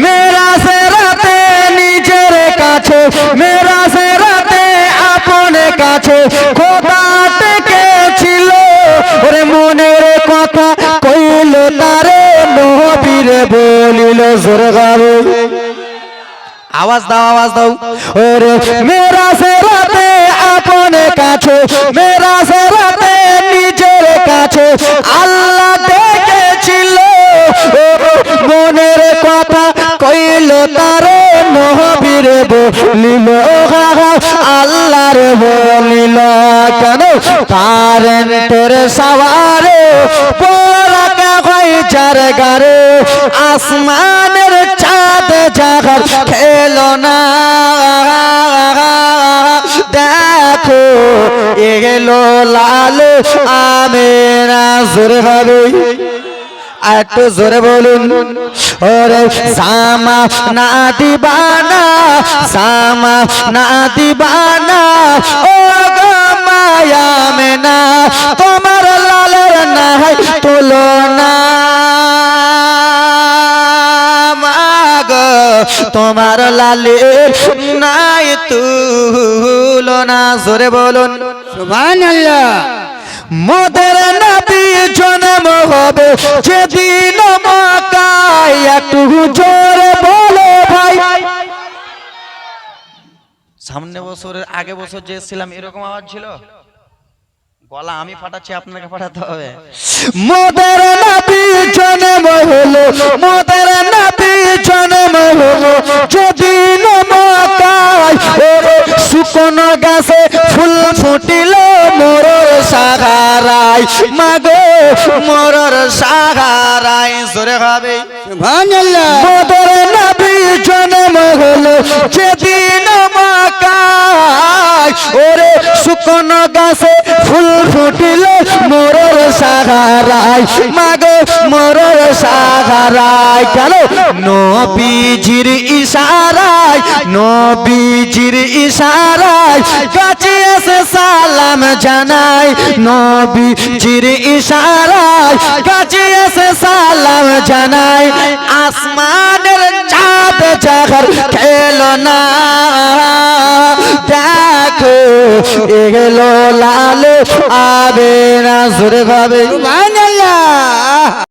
মেরা সে রাতে নিজের কাছে, মেরা সে রাতে আপন কাছে খোদা ডেকেছিল, ওরে মনের কথা কইল তারে নবীরে বলিল। জোরে গাও, আওয়াজ দাও, আওয়াজ দাও। ওরে মেরা সে রাতে আপন কাছে, মেরা সে রাতে নিজের কাছে আল্লাহ ডেকেছিল, মনের কথা কইল তারে নবীরে বলিল। আল্লাহর বলিল কেন কারেন্টের সাওয়ারে পরাকা হয় যার গারে, আসমানের চাঁদ জাগার খেলো না। দেখো এলো লাল আমেরা। জোরে হবে, একটু জোরে বলুন। ওরে সামা না দিবানা, সামা না দিবানা, ও গো মায়া মেনা, তোমার লালের নাই তুলনা। মাগো তোমার লালের নাই তুলনা। জোরে বলুন সুবহানাল্লাহ। মোদের নবী জন্ম হবে যেদিন মক্কায়, একটু জোরে বলো ভাই। সামনে বছরের আগে বছর যে ছিলাম এরকম আওয়াজ ছিল? গলা আমি ফাটাচ্ছি, আপনাকে ফাটাতে হবে। মোদের নবী জন্ম হলো, মোদের নবী জন্ম হলো যেদিন মক্কায়, শুকনো গাছে ফুল ফুটিল মোরর সাগারায়, মাগো মোরর সাগারায়। জোরে হবে সুবহানাল্লাহ। মোদের নবী জন্ম হলো যেদিন মক্কায়, ওরে শুকনো গাছে ফুল ফুটিল মোরর সাগারায়, মাগো মোরর সাগারায়। কেন নবীজির ইশারায়, নবীজির ইশারায় কাছে এসে সালাম জানাই, নবীজির ইশারায় কাছে এসে সালাম জানাই। আসমানের চাঁদ জাগার খেলো না, দেখো এলো লাল আবে না। জোরে ভাবে